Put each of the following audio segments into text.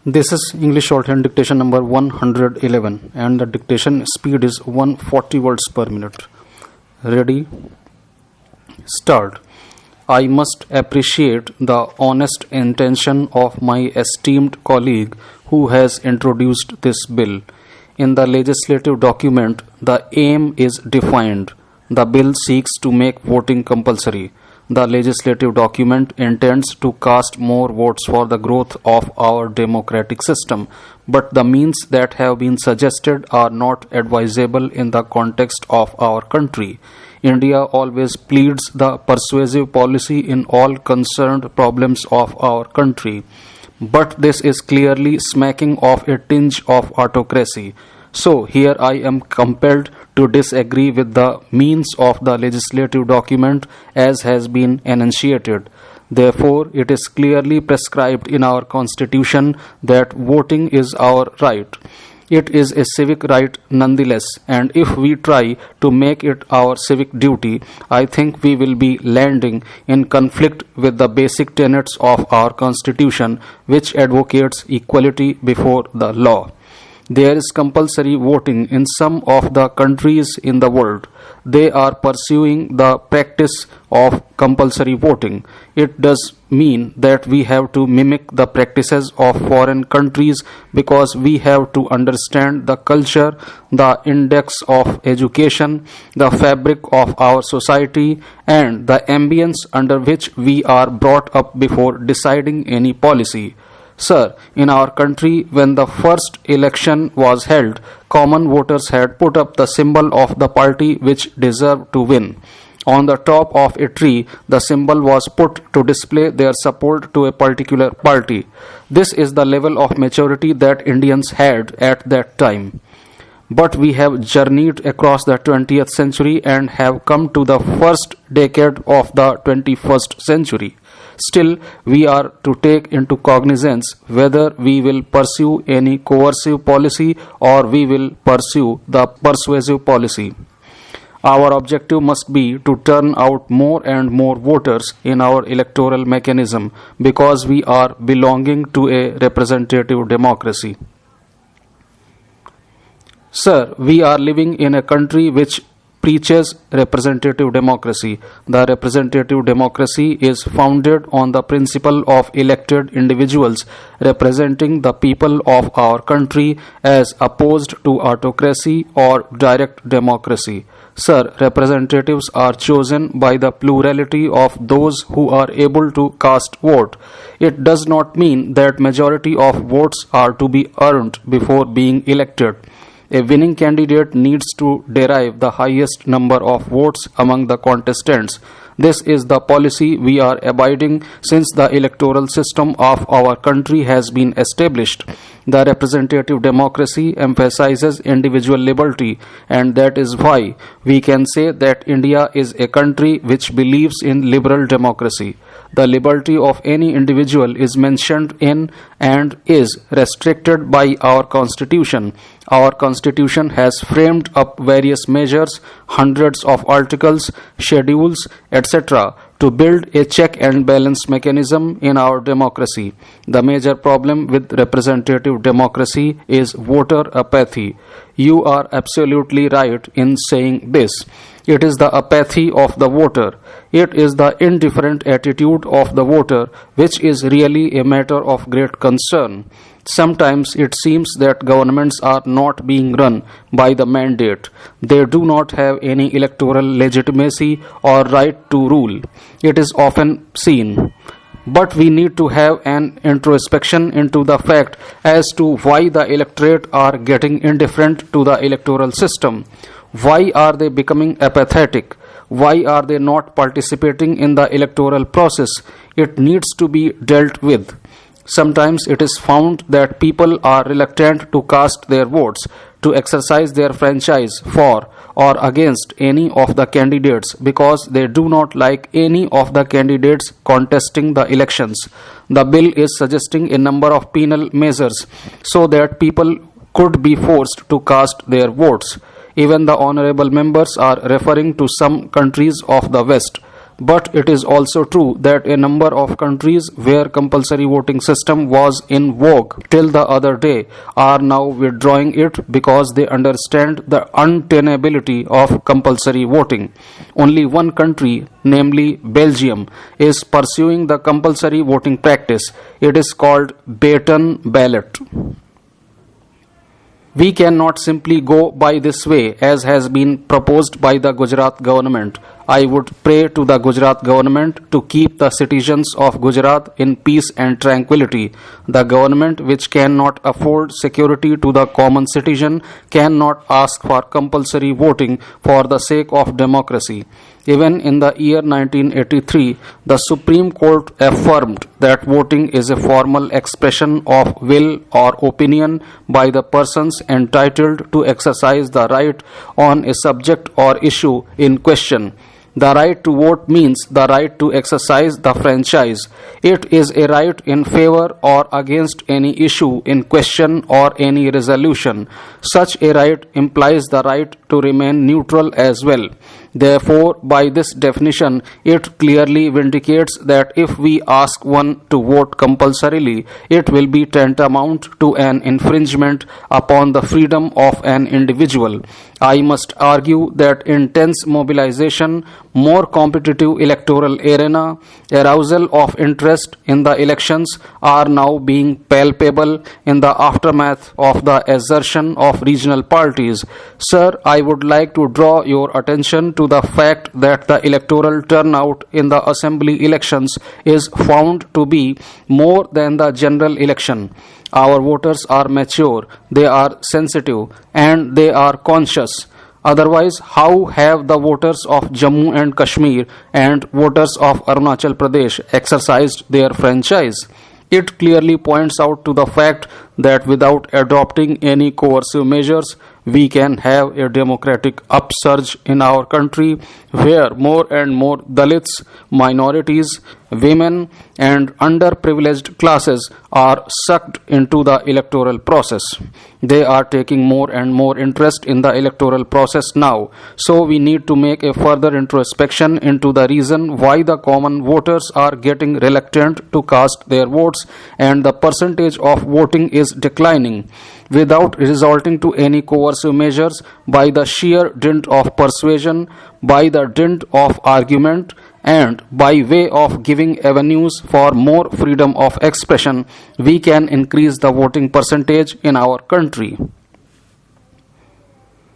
This is English shorthand dictation number 111 and the dictation speed is 140 words per minute. Ready? Start. I must appreciate the honest intention of my esteemed colleague who has introduced this bill. In the legislative document, the aim is defined. The bill seeks to make voting compulsory. The legislative document intends to cast more votes for the growth of our democratic system, but the means that have been suggested are not advisable in the context of our country. India always pleads the persuasive policy in all concerned problems of our country, but this is clearly smacking of a tinge of autocracy. So here I am compelled to disagree with the means of the legislative document as has been enunciated. Therefore, it is clearly prescribed in our constitution that voting is our right. It is a civic right nonetheless, and if we try to make it our civic duty, I think we will be landing in conflict with the basic tenets of our constitution, which advocates equality before the law. There is compulsory voting in some of the countries in the world. They are pursuing the practice of compulsory voting. It does mean that we have to mimic the practices of foreign countries because we have to understand the culture, the index of education, the fabric of our society, and the ambience under which we are brought up before deciding any policy. Sir, in our country, when the first election was held, common voters had put up the symbol of the party which deserved to win. On the top of a tree, the symbol was put to display their support to a particular party. This is the level of maturity that Indians had at that time. But we have journeyed across the 20th century and have come to the first decade of the 21st century. Still, we are to take into cognizance whether we will pursue any coercive policy or we will pursue the persuasive policy. Our objective must be to turn out more and more voters in our electoral mechanism because we are belonging to a representative democracy. Sir, we are living in a country which preaches representative democracy. The representative democracy is founded on the principle of elected individuals representing the people of our country as opposed to autocracy or direct democracy. Sir, representatives are chosen by the plurality of those who are able to cast vote. It does not mean that majority of votes are to be earned before being elected. A winning candidate needs to derive the highest number of votes among the contestants. This is the policy we are abiding since the electoral system of our country has been established. The representative democracy emphasizes individual liberty, and that is why we can say that India is a country which believes in liberal democracy. The liberty of any individual is mentioned in and is restricted by our constitution. Our constitution has framed up various measures, hundreds of articles, schedules, etc. to build a check and balance mechanism in our democracy. The major problem with representative democracy is voter apathy. You are absolutely right in saying this. It is the apathy of the voter. It is the indifferent attitude of the voter which is really a matter of great concern. Sometimes it seems that governments are not being run by the mandate. They do not have any electoral legitimacy or right to rule. It is often seen. But we need to have an introspection into the fact as to why the electorate are getting indifferent to the electoral system. Why are they becoming apathetic? Why are they not participating in the electoral process? It needs to be dealt with. Sometimes it is found that people are reluctant to cast their votes, to exercise their franchise for or against any of the candidates because they do not like any of the candidates contesting the elections. The bill is suggesting a number of penal measures so that people could be forced to cast their votes. Even the honorable members are referring to some countries of the West. But it is also true that a number of countries where compulsory voting system was in vogue till the other day are now withdrawing it because they understand the untenability of compulsory voting. Only one country, namely Belgium, is pursuing the compulsory voting practice. It is called Baton ballot. We cannot simply go by this way as has been proposed by the Gujarat government. I would pray to the Gujarat government to keep the citizens of Gujarat in peace and tranquility. The government, which cannot afford security to the common citizen, cannot ask for compulsory voting for the sake of democracy. Even in the year 1983, the Supreme Court affirmed that voting is a formal expression of will or opinion by the persons entitled to exercise the right on a subject or issue in question. The right to vote means the right to exercise the franchise. It is a right in favor or against any issue in question or any resolution. Such a right implies the right to remain neutral as well. Therefore, by this definition, it clearly vindicates that if we ask one to vote compulsorily, it will be tantamount to an infringement upon the freedom of an individual. I must argue that intense mobilization, more competitive electoral arena, arousal of interest in the elections are now being palpable in the aftermath of the assertion of regional parties. Sir, I would like to draw your attention to the fact that the electoral turnout in the assembly elections is found to be more than the general election. Our voters are mature, they are sensitive, and they are conscious. Otherwise, how have the voters of Jammu and Kashmir and voters of Arunachal Pradesh exercised their franchise? It clearly points out to the fact that without adopting any coercive measures, we can have a democratic upsurge in our country where more and more Dalits, minorities, women, and underprivileged classes are sucked into the electoral process. They are taking more and more interest in the electoral process now. So we need to make a further introspection into the reason why the common voters are getting reluctant to cast their votes and the percentage of voting is declining. Without resorting to any coercive measures, by the sheer dint of persuasion, by the dint of argument, and by way of giving avenues for more freedom of expression, we can increase the voting percentage in our country.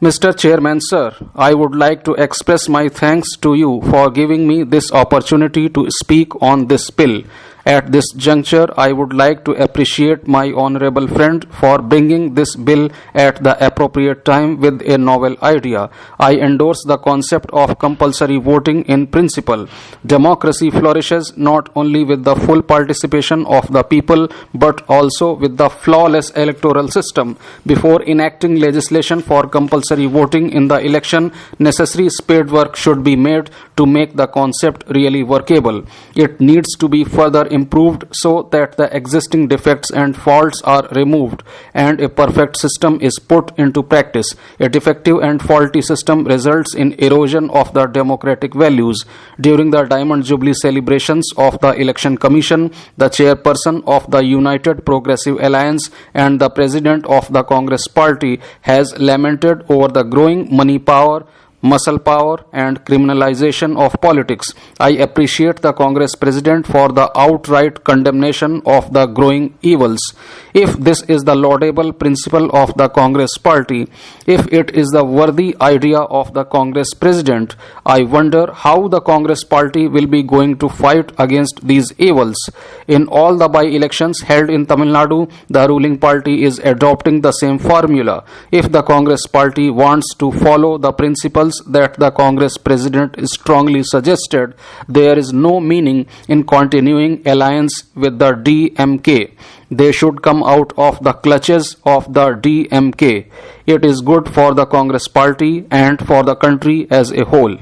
Mr. Chairman, sir, I would like to express my thanks to you for giving me this opportunity to speak on this bill. At this juncture, I would like to appreciate my honorable friend for bringing this bill at the appropriate time with a novel idea. I endorse the concept of compulsory voting in principle. Democracy flourishes not only with the full participation of the people but also with the flawless electoral system. Before enacting legislation for compulsory voting in the election, necessary spade work should be made to make the concept really workable. It needs to be further improved so that the existing defects and faults are removed and a perfect system is put into practice. A defective and faulty system results in erosion of the democratic values. During the Diamond Jubilee celebrations of the Election Commission, the chairperson of the United Progressive Alliance and the president of the Congress Party has lamented over the growing money power, muscle power and criminalization of politics. I appreciate the Congress President for the outright condemnation of the growing evils. If this is the laudable principle of the Congress Party, if it is the worthy idea of the Congress President, I wonder how the Congress Party will be going to fight against these evils. In all the by-elections held in Tamil Nadu, the ruling party is adopting the same formula. If the Congress Party wants to follow the principles that the Congress President strongly suggested, there is no meaning in continuing alliance with the DMK. They should come out of the clutches of the DMK. It is good for the Congress Party and for the country as a whole.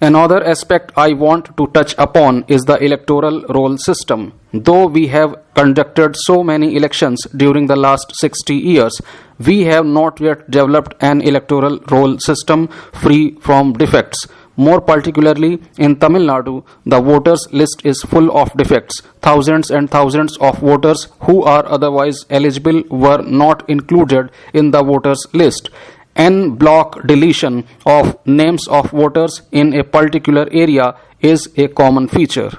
Another aspect I want to touch upon is the electoral roll system. Though we have conducted so many elections during the last 60 years, we have not yet developed an electoral roll system free from defects. More particularly, in Tamil Nadu, the voters list is full of defects. Thousands and thousands of voters who are otherwise eligible were not included in the voters list. En bloc deletion of names of voters in a particular area is a common feature.